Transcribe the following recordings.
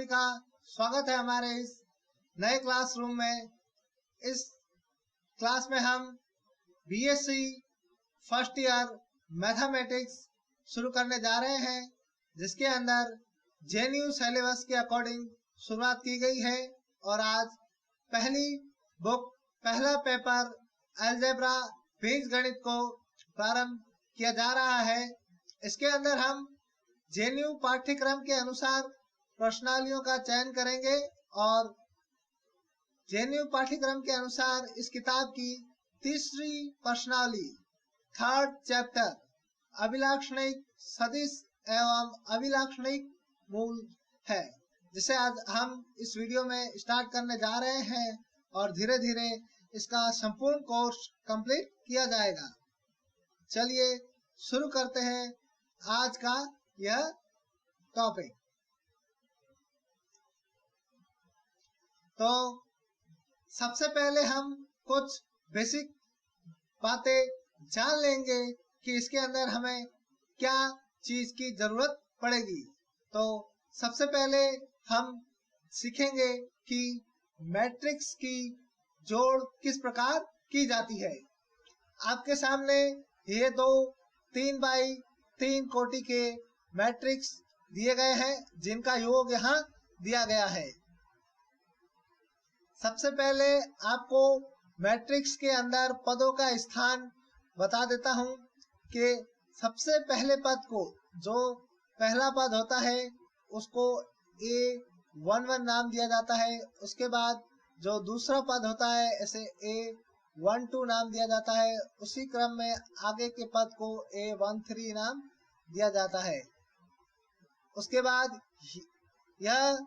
सभी का स्वागत है हमारे इस नए क्लासरूम में। इस क्लास में हम बीएससी फर्स्ट ईयर मैथमेटिक्स शुरू करने जा रहे हैं, जिसके अंदर जेएनयू सिलेबस के अकॉर्डिंग शुरुआत की गई है। और आज पहला पेपर अलजेब्रा बीजगणित को प्रारंभ किया जा रहा है। इसके अंदर हम जेएनयू पाठ्यक्रम के अनुसार प्रश्नावलियों का चयन करेंगे और जेएनयू पाठ्यक्रम के अनुसार इस किताब की तीसरी प्रश्नावली थर्ड चैप्टर अभिलाक्षणिक सदिश एवं अभिलाक्षणिक मूल है, जिसे आज हम इस वीडियो में स्टार्ट करने जा रहे हैं और धीरे धीरे इसका संपूर्ण कोर्स कंप्लीट किया जाएगा। चलिए शुरू करते हैं आज का यह टॉपिक। तो सबसे पहले हम कुछ बेसिक बातें जान लेंगे कि इसके अंदर हमें क्या चीज की जरूरत पड़ेगी। तो सबसे पहले हम सीखेंगे कि मैट्रिक्स की जोड़ किस प्रकार की जाती है। आपके सामने ये दो 3x3 कोटि के मैट्रिक्स दिए गए हैं, जिनका योग यहाँ दिया गया है। सबसे पहले आपको मैट्रिक्स के अंदर पदों का स्थान बता देता हूँ कि सबसे पहले पद को, जो पहला पद होता है उसको A11 नाम दिया जाता है। उसके बाद जो दूसरा पद होता है ऐसे A12 नाम दिया जाता है। उसी क्रम में आगे के पद को A13 नाम दिया जाता है। उसके बाद यह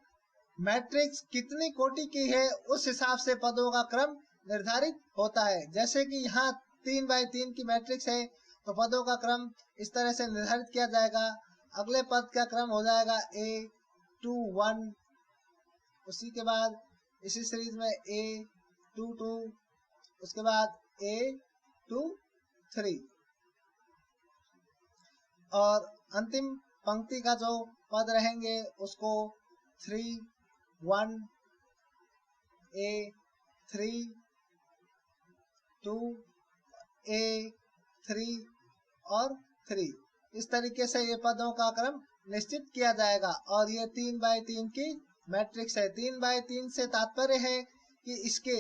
मैट्रिक्स कितनी कोटि की है उस हिसाब से पदों का क्रम निर्धारित होता है। जैसे कि यहाँ 3x3 की मैट्रिक्स है तो पदों का क्रम इस तरह से निर्धारित किया जाएगा। अगले पद का क्रम हो जाएगा A21, उसी के बाद इसी सीरीज में A22, उसके बाद A23 और अंतिम पंक्ति का जो पद रहेंगे उसको 3, 1, A3, 2, A3 और 3, इस तरीके से ये पदों का क्रम निश्चित किया जाएगा। और ये 3x3 की मैट्रिक्स है। 3x3 से तात्पर्य है कि इसके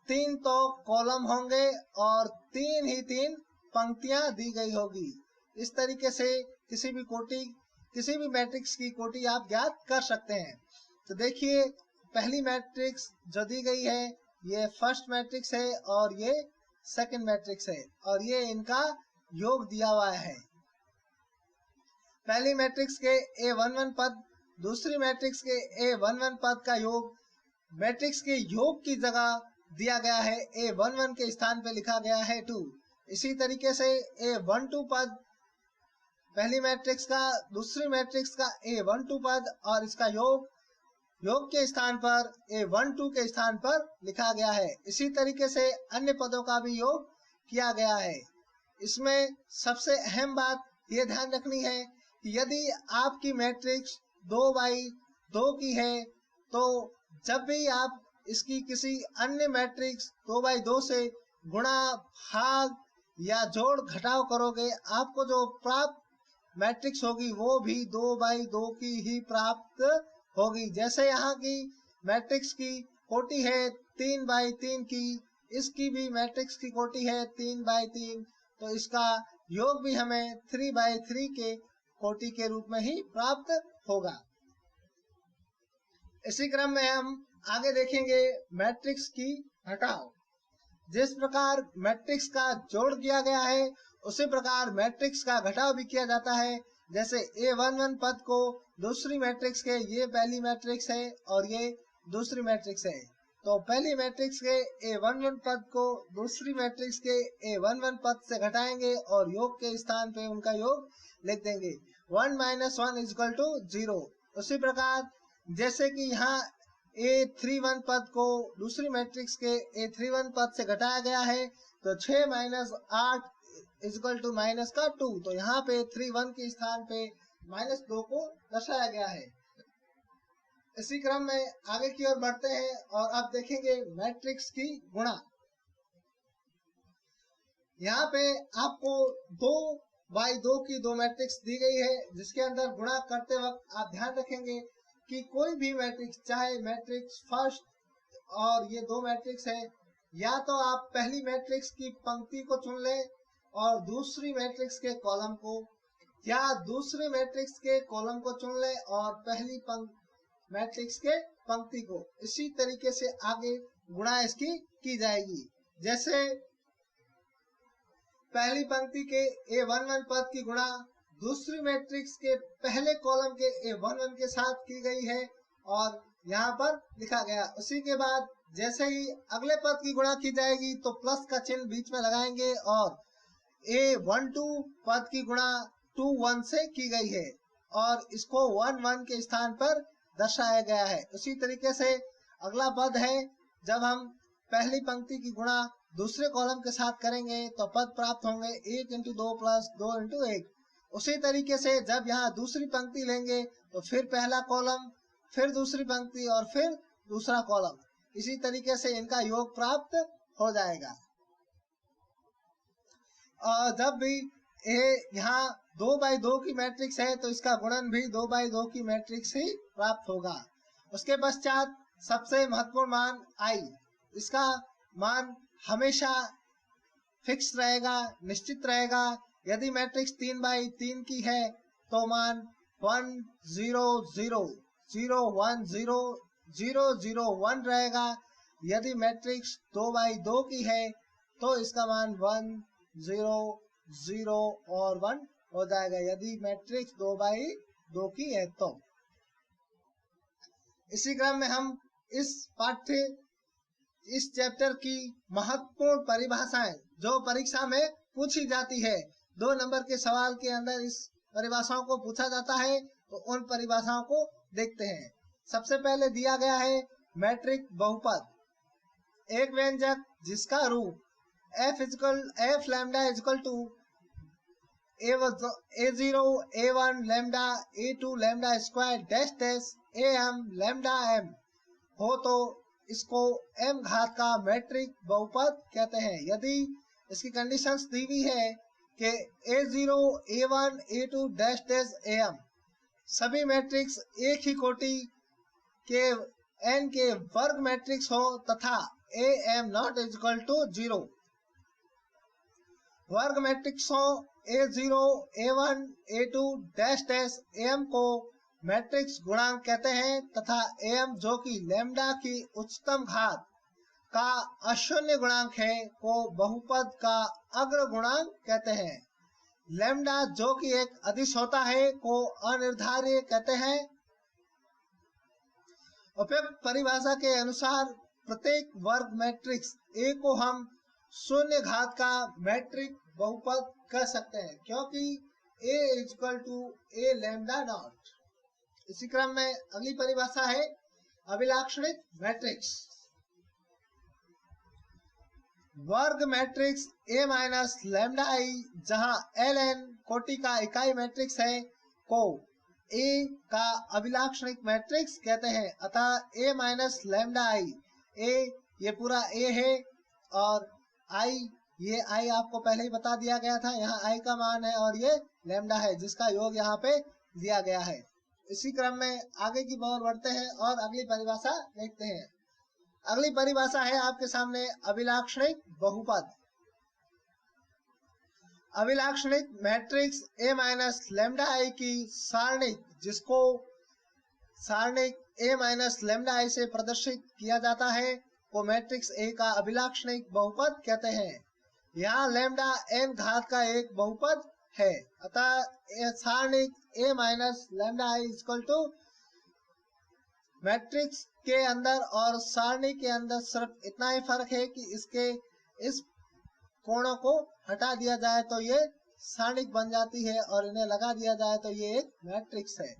3 तो कॉलम होंगे और 3 पंक्तियां दी गई होगी। इस तरीके से किसी भी मैट्रिक्स की कोटि आप ज्ञात कर सकते हैं। तो देखिए, पहली मैट्रिक्स जो दी गई है ये फर्स्ट मैट्रिक्स है और ये सेकंड मैट्रिक्स है और ये इनका योग दिया हुआ है। पहली मैट्रिक्स के A11 पद, दूसरी मैट्रिक्स के A11 पद का योग मैट्रिक्स के योग की जगह दिया गया है। A11 के स्थान पे लिखा गया है 2। इसी तरीके से A12 पद पहली मैट्रिक्स का, दूसरी मैट्रिक्स का A12 पद और इसका योग के स्थान पर A12 के स्थान पर लिखा गया है। इसी तरीके से अन्य पदों का भी योग किया गया है। इसमें सबसे अहम बात ये ध्यान रखनी है कि यदि आपकी मैट्रिक्स 2x2 की है तो जब भी आप इसकी किसी अन्य मैट्रिक्स 2x2 से गुणा, भाग या जोड़ घटाव करोगे, आपको जो प्राप्त मैट्रिक्स होगी वो भी 2x2 की ही प्राप्त होगी। जैसे यहाँ की मैट्रिक्स की कोटि है 3x3 की, इसकी भी मैट्रिक्स की कोटि है 3x3, तो इसका योग भी हमें 3x3 के कोटि के रूप में ही प्राप्त होगा। इसी क्रम में हम आगे देखेंगे मैट्रिक्स की घटाव। जिस प्रकार मैट्रिक्स का जोड़ किया गया है उसी प्रकार मैट्रिक्स का घटाव भी किया जाता है। जैसे A11 पद को दूसरी मैट्रिक्स के, ये पहली मैट्रिक्स है और ये दूसरी मैट्रिक्स है, तो पहली मैट्रिक्स के A11 पद को दूसरी मैट्रिक्स के A11 पद से घटाएंगे और योग के स्थान पे उनका योग लिख देंगे। 1 - 1 = 0। उसी प्रकार जैसे कि यहाँ A31 पद को दूसरी मैट्रिक्स के A31 पद से घटाया गया है तो 6 - 8 = -2, तो यहाँ पे 31 के स्थान पे -2 को दर्शाया गया है। इसी क्रम में आगे की ओर बढ़ते हैं और अब देखेंगे मैट्रिक्स की गुणा। यहाँ पे आपको 2x2 की दो मैट्रिक्स दी गई है, जिसके अंदर गुणा करते वक्त आप ध्यान रखेंगे कि कोई भी मैट्रिक्स, चाहे मैट्रिक्स फर्स्ट और ये दो मैट्रिक्स है, या तो आप पहली मैट्रिक्स की पंक्ति को चुन ले और दूसरी मैट्रिक्स के कॉलम को, या दूसरे मैट्रिक्स के कॉलम को चुन ले और पहली मैट्रिक्स के पंक्ति को। इसी तरीके से आगे गुणा इसकी की जाएगी। जैसे पहली पंक्ति के A11 पद की गुणा दूसरी मैट्रिक्स के पहले कॉलम के A11 के साथ की गई है और यहाँ पर लिखा गया। उसी के बाद जैसे ही अगले पद की गुणा की जाएगी तो प्लस का चिन्ह बीच में लगाएंगे और A12 पद की गुणा 2 1 से की गई है और इसको 1 1 के स्थान पर दर्शाया गया है। उसी तरीके से अगला पद है, जब हम पहली पंक्ति की गुणा दूसरे कॉलम के साथ करेंगे तो पद प्राप्त होंगे 1 × 2 + 2 × 1। उसी तरीके से जब यहाँ दूसरी पंक्ति लेंगे तो फिर पहला कॉलम, फिर दूसरी पंक्ति और फिर दूसरा कॉलम। इसी तरीके से इनका योग प्राप्त हो जाएगा। और जब भी यहाँ 2x2 की मैट्रिक्स है तो इसका गुणन भी 2x2 की मैट्रिक्स ही प्राप्त होगा। उसके पश्चात सबसे महत्वपूर्ण मान i, इसका मान हमेशा फिक्स रहेगा, निश्चित रहेगा। यदि मैट्रिक्स 3x3 की है तो मान 1 0 0 0 1 0 0 0 1 रहेगा। यदि मैट्रिक्स 2x2 की है तो इसका मान 1 0 0 और 1 हो जाएगा, यदि मैट्रिक्स 2x2 की है तो। इसी क्रम में हम इस चैप्टर की महत्वपूर्ण परिभाषाएं जो परीक्षा में पूछी जाती है, 2 नंबर के सवाल के अंदर इस परिभाषाओं को पूछा जाता है, तो उन परिभाषाओं को देखते हैं। सबसे पहले दिया गया है मैट्रिक बहुपद, एक व्यंजक जिसका रूप f lambda = a0 a1 lambda a2 lambda square dash dash am lambda m हो तो इसको m घात का मैट्रिक बहुपद कहते हैं। यदि इसकी कंडीशंस दी हुई है कि a0 a1 a2 dash dash am सभी मैट्रिक्स एक ही कोटि के n के वर्ग मैट्रिक्स हो तथा am not = 0 वर्ग मैट्रिक्सों a0 a1 a2 dash dash am को मैट्रिक्स गुणांक कहते हैं तथा am जो कि लैम्डा की उच्चतम घात का अशून्य गुणांक है को बहुपद का अग्र गुणांक कहते हैं। लैम्डा जो कि एक अदिश होता है को अनिर्धार्य कहते हैं। उपयुक्त परिभाषा के अनुसार प्रत्येक वर्ग मैट्रिक्स A को हम शून्य घात का मैट्रिक बहुपद कह सकते हैं, क्योंकि A = a लैम्डा नॉट। इसी क्रम में अगली परिभाषा है अभिलाक्षणिक मैट्रिक्स। वर्ग मैट्रिक्स A - लैम्डा i जहां ln कोटि का इकाई मैट्रिक्स है को A का अभिलाक्षणिक मैट्रिक्स कहते हैं। अतः A - लैम्डा i, A ये पूरा A है और I ये I आपको पहले ही बता दिया गया था, यहाँ I का मान है और ये लैम्डा है जिसका योग यहाँ पे दिया गया है। इसी क्रम में आगे की ओर बढ़ते हैं और अगली परिभाषा देखते हैं। अगली परिभाषा है आपके सामने अभिलाक्षणिक बहुपद। अभिलाक्षणिक मैट्रिक्स A - लैम्डा i की सारणिक, जिसको सारणिक A - लैम्डा i से प्रदर्शित किया जाता है, को मैट्रिक्स A का अभिलाक्षणिक बहुपद कहते हैं। यहाँ लैम्डा n घात का एक बहुपद है। अतः सारणिक A - लैम्डा i = मैट्रिक्स के अंदर और सारणी के अंदर सिर्फ इतना ही फर्क है कि इसके इस कोणों को हटा दिया जाए तो ये सारणिक बन जाती है और इन्हें लगा दिया जाए तो ये एक मैट्रिक्स है।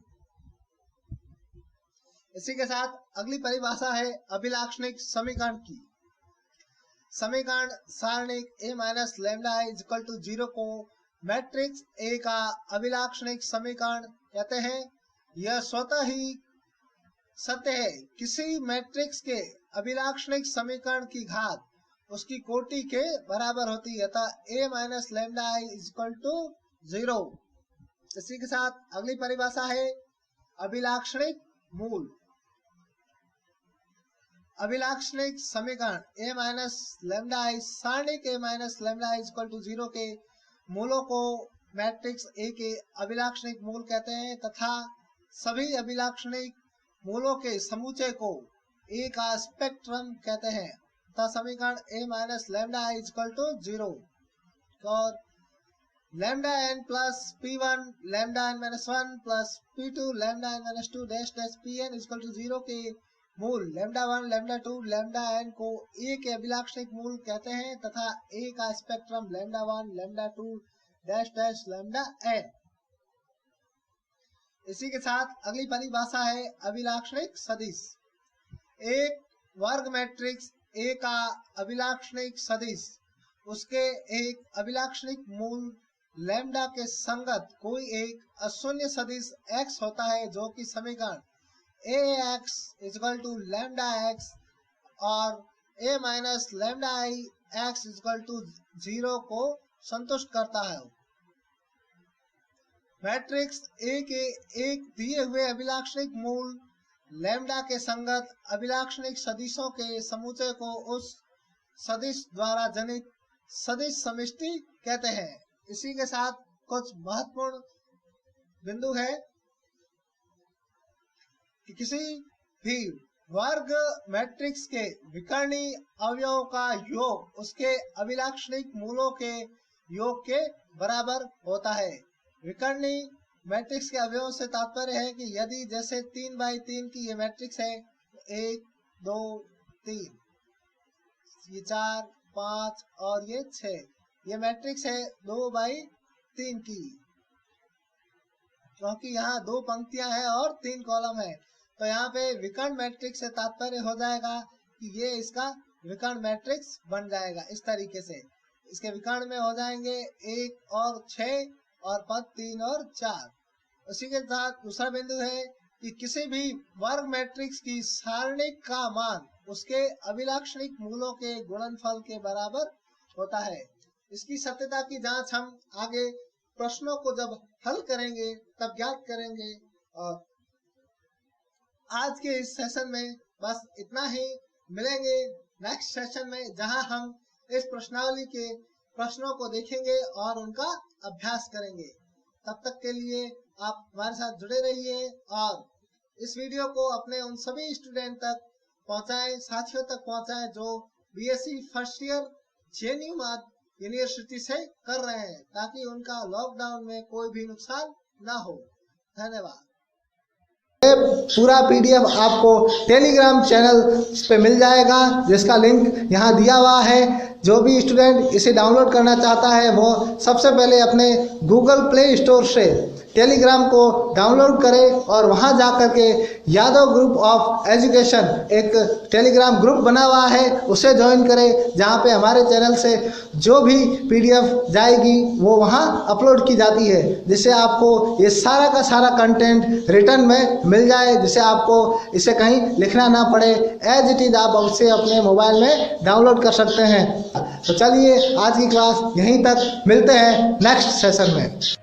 इसी के साथ अगली परिभाषा है अभिलाक्षणिक समीकरण की। समीकरण सारणिक A - लैम्डा i = 0 को मैट्रिक्स A का अभिलाक्षणिक समीकरण कहते हैं। यह स्वतः ही सत्य है। किसी मैट्रिक्स के अभिलाक्षणिक समीकरण की घात उसकी कोटि के बराबर होती है, अतः a minus lambda I equal to 0। इसी के साथ अगली परिभाषा है अभिलाक्षणिक मूल। अभिलाक्षणिक समीकरण a माइनस लैम्डा आई सारणिक a minus lambda I equal to 0 के मूलों को मैट्रिक्स A के अभिलाक्षणिक मूल कहते हैं तथा सभी अभिलाक्षणिक मूलों के समुच्चय को A का स्पेक्ट्रम कहते हैं तथा समीकरण a minus lambda I equal to 0 और lambda n plus p1 lambda n minus 1 plus p2 lambda n minus 2 dash dash pn equal to 0 के मूल लैम्डा 1 लैम्डा 2 लैम्डा n को A के अभिलाक्षणिक मूल कहते हैं तथा A का spectrum lambda 1 lambda 2 dash dash lambda n। इसी के साथ अगली परिभाषा है अभिलाक्षणिक सदिश। एक वर्ग मैट्रिक्स A का अभिलाक्षणिक सदिश उसके एक अभिलाक्षणिक मूल लैम्डा के संगत कोई एक अशून्य सदिश x होता है जो कि समीकरण ax equal to lambda x और a minus lambda I x equal to 0 को संतुष्ट करता है। मैट्रिक्स A के एक दिए हुए अभिलाक्षणिक मूल लैम्डा के संगत अभिलाक्षणिक सदिशों के समुच्चय को उस सदिश द्वारा जनित सदिश समष्टि कहते हैं। इसी के साथ कुछ महत्वपूर्ण बिंदु है कि किसी भी वर्ग मैट्रिक्स के विकर्णीय अवयवों का योग उसके अभिलाक्षणिक मूलों के योग के बराबर होता है। विकर्णीय मैट्रिक्स के अवयवों से तात्पर्य है कि यदि जैसे 3 बाई 3 की ये मैट्रिक्स है, 1 2 3, ये 4 5 और ये 6, ये मैट्रिक्स है 2 बाई 3 की, क्योंकि यहाँ 2 पंक्तियां हैं और 3 कॉलम है, तो यहाँ पे विकर्ण मैट्रिक्स से तात्पर्य हो जाएगा कि ये इसका विकर्ण मैट्रिक्स बन जाएगा। इस तरीके से इसके विकर्ण में हो जाएंगे 1 और 6 और पद 3 और 4। उसी के साथ दूसरा बिंदु है कि किसी भी वर्ग मैट्रिक्स की सारणिक का मान उसके अभिलाक्षणिक मूलों के गुणनफल के बराबर होता है। इसकी सत्यता की जांच हम आगे प्रश्नों को जब हल करेंगे तब ज्ञात करेंगे। और आज के इस सेशन में बस इतना ही। मिलेंगे नेक्स्ट सेशन में जहां हम इस प्रश्नावली के प्रश्नों को देखेंगे और उनका अभ्यास करेंगे। तब तक के लिए आप हमारे साथ जुड़े रहिए और इस वीडियो को अपने उन सभी स्टूडेंट तक पहुंचाएं, साथियों तक पहुंचाएं जो BSc first year JNU university से कर रहे हैं, ताकि उनका लॉकडाउन में कोई भी नुकसान ना हो। धन्यवाद। पूरा पीडीएफ आपको टेलीग्राम चैनल पे मिल जाएगा, जिसका लिंक यहाँ दिया हुआ है। जो भी स्टूडेंट इसे डाउनलोड करना चाहता है वो सबसे पहले अपने गूगल प्ले स्टोर से टेलीग्राम को डाउनलोड करे और वहां जाकर के यादव ग्रुप ऑफ एजुकेशन एक टेलीग्राम ग्रुप बना हुआ है, उसे ज्वाइन करे, जहां पे हमारे चैनल से जो भी पीडीएफ जाएगी वो वहां अपलोड की जाती है, जिससे आपको ये सारा का सारा कंटेंट रिटर्न में मिल जाए, जिससे आपको इसे कहीं लिखना ना पड़े। एज इट इज आप उसे अपने मोबाइल में डाउनलोड कर सकते हैं। तो चलिए आज की क्लास यहीं तक, मिलते हैं नेक्स्ट सेशन में।